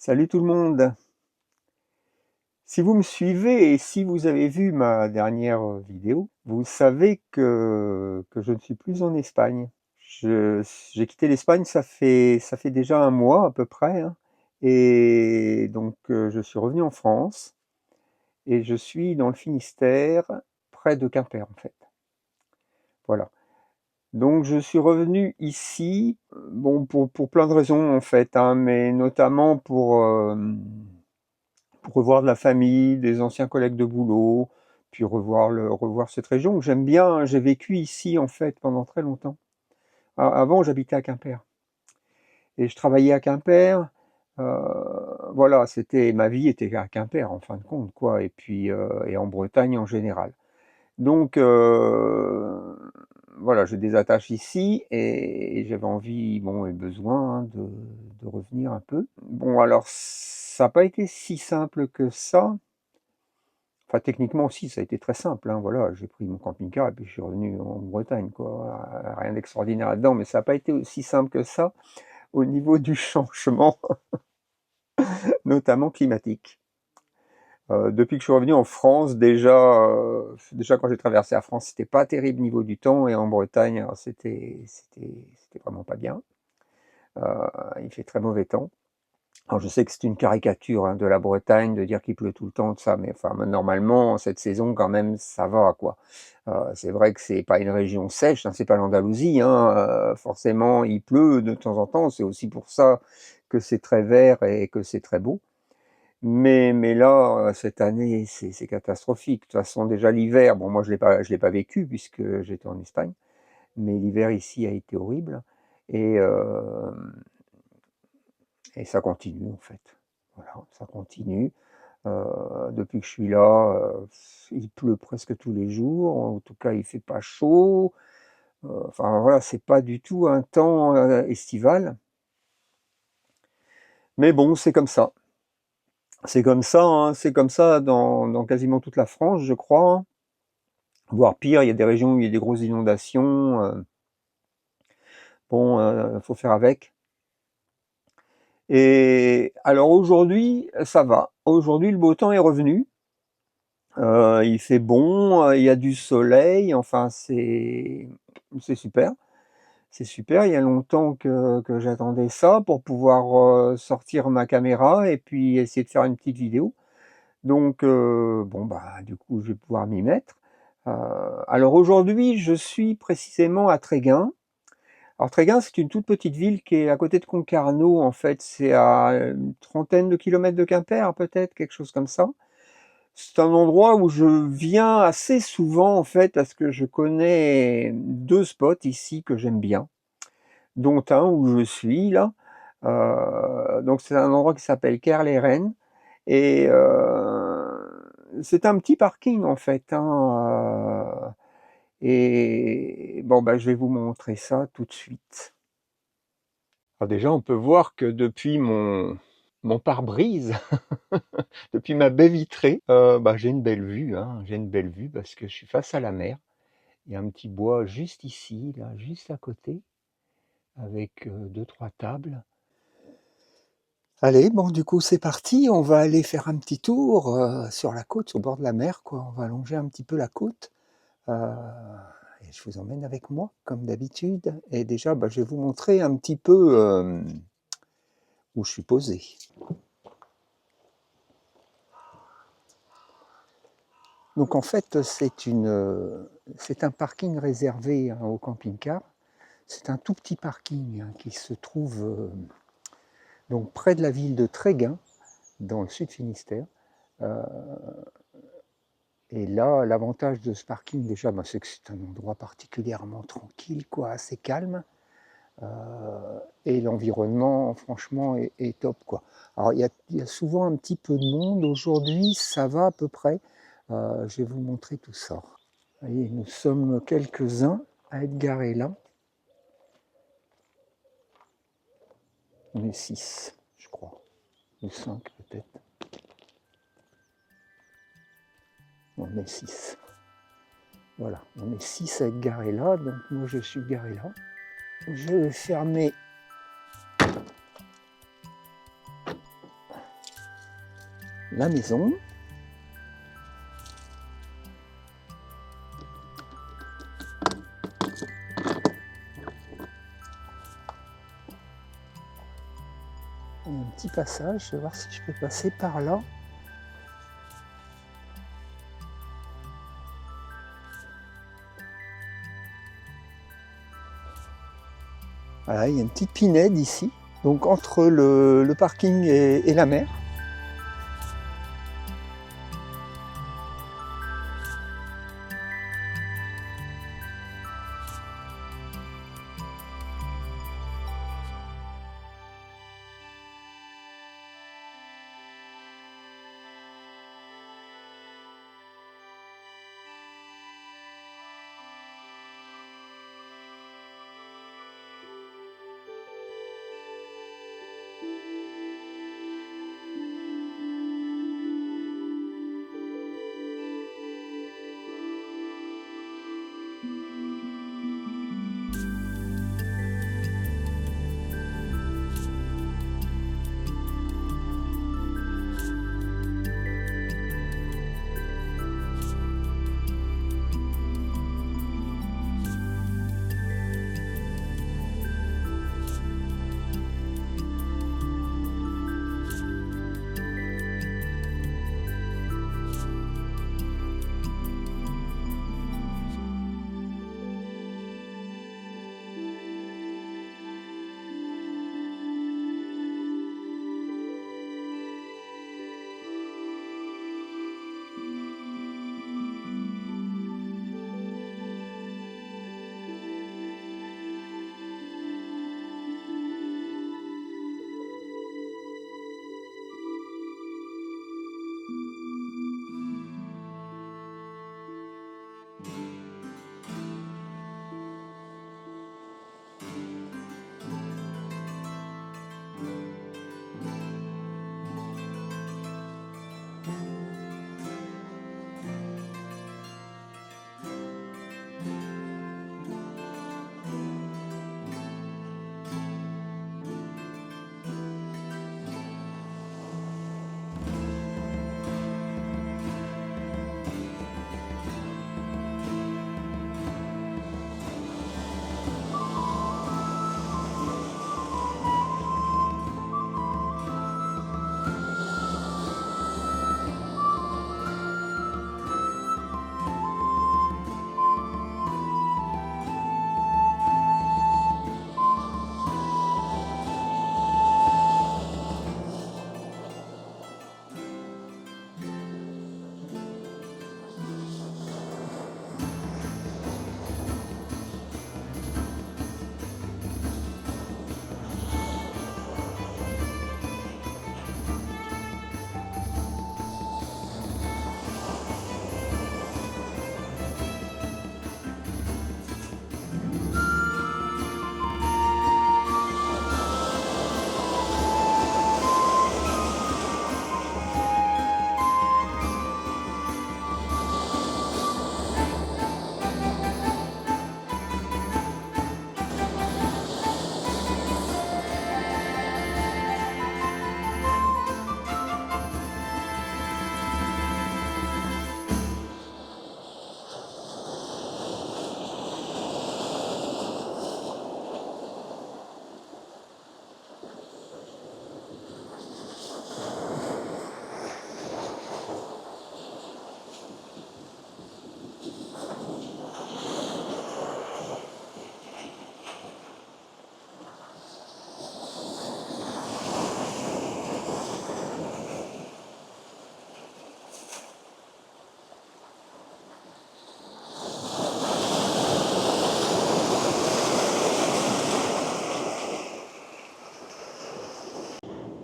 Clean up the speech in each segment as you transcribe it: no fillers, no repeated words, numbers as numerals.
Salut tout le monde! Si vous me suivez et si vous avez vu ma dernière vidéo, vous savez que je ne suis plus en Espagne. J'ai quitté l'Espagne, ça fait déjà un mois à peu près, hein, et donc je suis revenu en France et je suis dans le Finistère, près de Quimper en fait. Voilà. Donc je suis revenu ici, bon pour plein de raisons en fait, hein, mais notamment pour revoir de la famille, des anciens collègues de boulot, puis revoir cette région que j'aime bien. J'ai vécu ici en fait pendant très longtemps. Avant, j'habitais à Quimper et je travaillais à Quimper. Voilà, ma vie était à Quimper en fin de compte, quoi, et puis et en Bretagne en général. Donc voilà, j'ai des attaches ici et j'avais envie, bon, et besoin, hein, de revenir un peu. Bon, alors ça n'a pas été si simple que ça. Enfin, techniquement aussi, ça a été très simple, hein, voilà, j'ai pris mon camping-car et puis je suis revenu en Bretagne, quoi. Rien d'extraordinaire là-dedans, mais ça n'a pas été aussi simple que ça au niveau du changement, notamment climatique. Depuis que je suis revenu en France, déjà quand j'ai traversé la France, c'était pas terrible niveau du temps, et en Bretagne, alors c'était vraiment pas bien. Il fait très mauvais temps. Alors je sais que c'est une caricature, hein, de la Bretagne de dire qu'il pleut tout le temps, tout ça, mais enfin normalement cette saison quand même ça va, quoi. C'est vrai que c'est pas une région sèche, hein, c'est pas l'Andalousie, hein, forcément il pleut de temps en temps, c'est aussi pour ça que c'est très vert et que c'est très beau. Mais là, cette année, c'est catastrophique. De toute façon, déjà l'hiver, bon moi je l'ai pas vécu puisque j'étais en Espagne, mais l'hiver ici a été horrible, et et ça continue en fait. Voilà, ça continue. Depuis que je suis là, il pleut presque tous les jours, en tout cas il fait pas chaud. Enfin voilà, c'est pas du tout un temps estival. Mais bon, c'est comme ça. C'est comme ça, hein, c'est comme ça dans quasiment toute la France, je crois, hein. Voire pire, il y a des régions où il y a des grosses inondations. Bon, faut faire avec. Et alors aujourd'hui, ça va. Aujourd'hui, le beau temps est revenu. Il fait bon, il y a du soleil, enfin c'est super. C'est super, il y a longtemps que j'attendais ça pour pouvoir sortir ma caméra et puis essayer de faire une petite vidéo. Donc bon bah du coup je vais pouvoir m'y mettre. Alors aujourd'hui je suis précisément à Tréguin. Alors Tréguin, c'est une toute petite ville qui est à côté de Concarneau en fait, c'est à une trentaine de kilomètres de Quimper peut-être, quelque chose comme ça. C'est un endroit où je viens assez souvent en fait, parce que je connais 2 spots ici que j'aime bien, dont un où je suis là. Donc c'est un endroit qui s'appelle Kerleren, et c'est un petit parking en fait, hein, et bon bah, je vais vous montrer ça tout de suite. Alors déjà, on peut voir que depuis mon pare-brise, depuis ma baie vitrée, bah, j'ai une belle vue, hein. J'ai une belle vue parce que je suis face à la mer. Il y a un petit bois juste ici, là, juste à côté, avec 2-3 tables. Allez, bon, du coup, c'est parti. On va aller faire un petit tour sur la côte, au bord de la mer, quoi. On va longer un petit peu la côte. Et je vous emmène avec moi, comme d'habitude. Et déjà, bah, je vais vous montrer un petit peu où je suis posé. Donc en fait, c'est un parking réservé, hein, au camping-car. C'est un tout petit parking, hein, qui se trouve donc près de la ville de Tréguin, dans le sud Finistère. Et là, l'avantage de ce parking, déjà, bah, c'est que c'est un endroit particulièrement tranquille, quoi, assez calme. Et l'environnement, franchement, est top, quoi. Alors, il y a souvent un petit peu de monde. Aujourd'hui, ça va à peu près. Je vais vous montrer tout ça. Vous voyez, nous sommes quelques-uns à être garés là. On est 6, je crois. Ou 5 peut-être. On est 6. Voilà, on est 6 à être garés là, donc moi je suis garé là. Je vais fermer la maison. Il y a un petit passage, je vais voir si je peux passer par là. Voilà, il y a une petite pinède ici, donc entre le parking et la mer.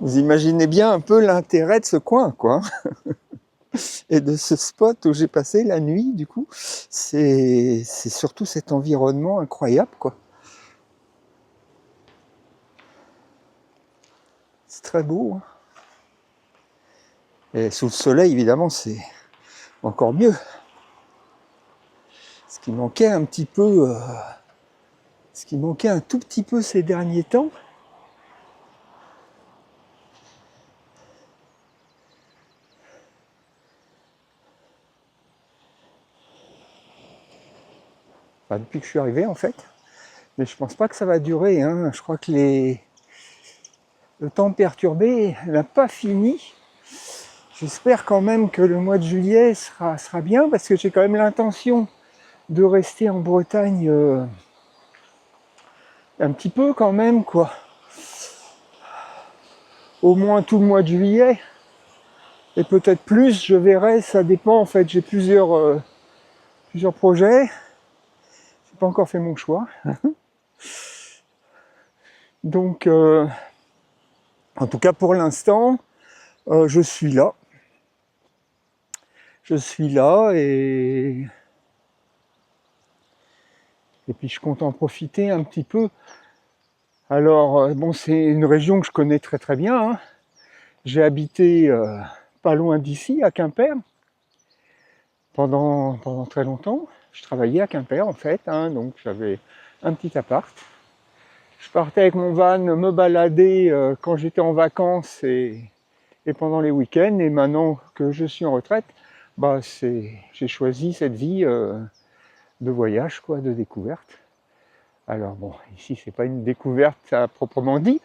Vous imaginez bien un peu l'intérêt de ce coin, quoi. Et de ce spot où j'ai passé la nuit, du coup. C'est surtout cet environnement incroyable, quoi. C'est très beau, hein. Et sous le soleil, évidemment, c'est encore mieux. Ce qui manquait un petit peu, ce qui manquait un tout petit peu ces derniers temps, enfin, depuis que je suis arrivé en fait. Mais je pense pas que ça va durer, hein. Je crois que le temps perturbé n'a pas fini. J'espère quand même que le mois de juillet sera bien parce que j'ai quand même l'intention de rester en Bretagne un petit peu quand même, quoi. Au moins tout le mois de juillet. Et peut-être plus, je verrai, ça dépend en fait. J'ai plusieurs projets. J'ai pas encore fait mon choix. Donc, en tout cas pour l'instant, je suis là. Je suis là et puis je compte en profiter un petit peu. Alors, bon, c'est une région que je connais très très bien, hein. J'ai habité pas loin d'ici, à Quimper, pendant très longtemps. Je travaillais à Quimper en fait, hein, donc j'avais un petit appart. Je partais avec mon van me balader quand j'étais en vacances et pendant les week-ends. Et maintenant que je suis en retraite, bah j'ai choisi cette vie de voyage, quoi, de découverte. Alors bon, ici c'est pas une découverte à proprement dit,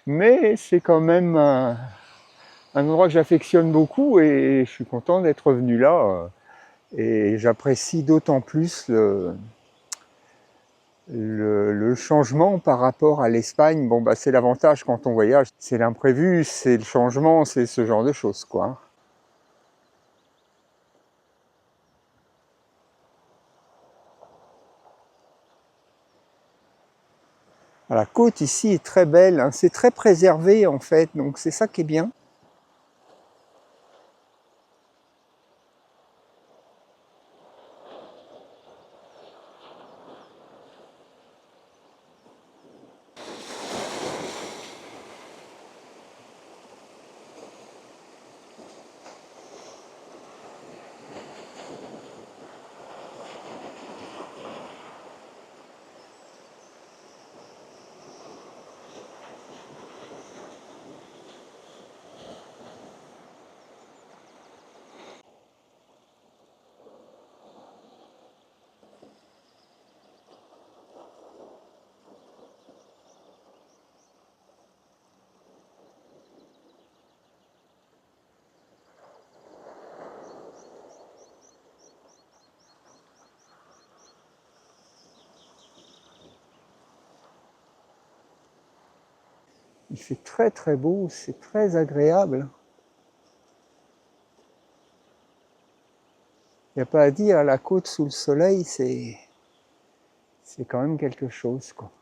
mais c'est quand même un endroit que j'affectionne beaucoup et je suis content d'être venu là. Et j'apprécie d'autant plus le changement par rapport à l'Espagne. Bon, bah, c'est l'avantage quand on voyage, c'est l'imprévu, c'est le changement, c'est ce genre de choses, quoi. La côte ici est très belle, hein. C'est très préservé en fait, donc c'est ça qui est bien. Il fait très très beau, c'est très agréable. Il n'y a pas à dire, la côte sous le soleil, c'est quand même quelque chose, quoi.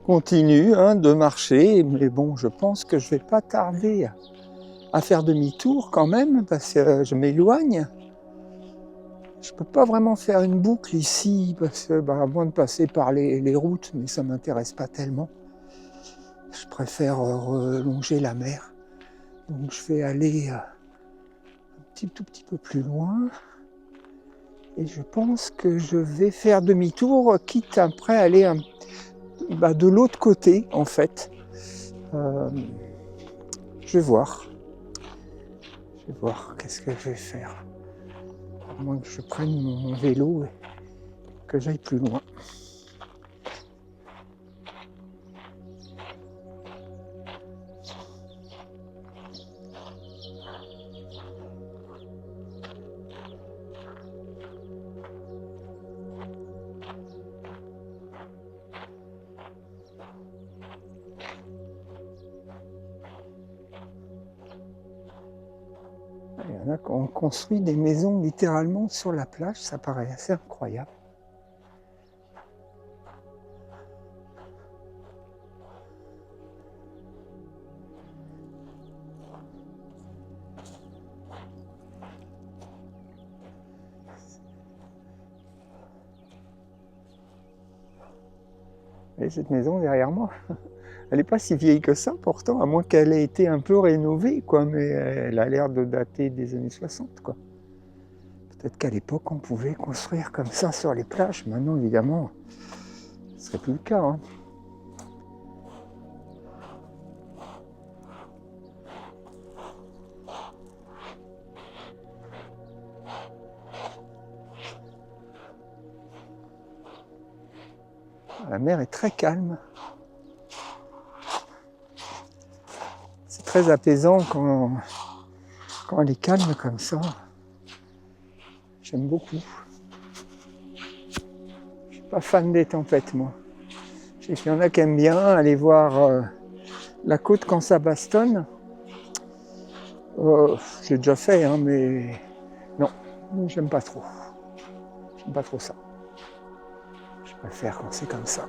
continue hein, de marcher, mais bon, je pense que je vais pas tarder à faire demi-tour quand même, parce que je m'éloigne. Je peux pas vraiment faire une boucle ici, parce que, à moins de passer par les routes, mais ça m'intéresse pas tellement. Je préfère longer la mer. Donc je vais aller tout petit peu plus loin. Et je pense que je vais faire demi-tour, quitte après aller de l'autre côté, en fait. Je vais voir. Je vais voir qu'est-ce que je vais faire. À moins que je prenne mon vélo et que j'aille plus loin. Il y en a qui ont construit des maisons littéralement sur la plage, ça paraît assez incroyable. Et cette maison derrière moi, elle n'est pas si vieille que ça pourtant, à moins qu'elle ait été un peu rénovée, quoi, mais elle a l'air de dater des années 60, quoi. Peut-être qu'à l'époque, on pouvait construire comme ça sur les plages. Maintenant, évidemment, ce ne serait plus le cas. Hein. La mer est très calme. C'est très apaisant quand elle est calme comme ça. J'aime beaucoup. Je suis pas fan des tempêtes, moi. Je sais qu'il y en a qui aiment bien aller voir la côte quand ça bastonne. J'ai déjà fait, hein, mais non, j'aime pas trop. J'aime pas trop ça. Je préfère quand c'est comme ça.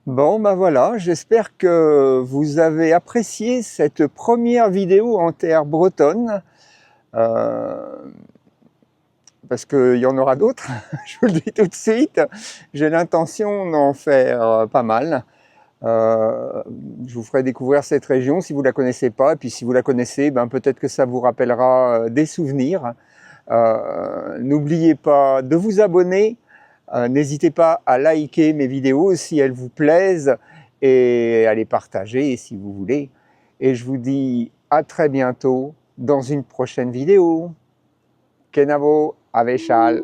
Bon, voilà, j'espère que vous avez apprécié cette première vidéo en terre bretonne. parce qu'il y en aura d'autres, je vous le dis tout de suite. J'ai l'intention d'en faire pas mal. Je vous ferai découvrir cette région si vous ne la connaissez pas, et puis si vous la connaissez, ben, peut-être que ça vous rappellera des souvenirs. N'oubliez pas de vous abonner, n'hésitez pas à liker mes vidéos si elles vous plaisent, et à les partager si vous voulez. Et je vous dis à très bientôt dans une prochaine vidéo. Kenavo Aveshal.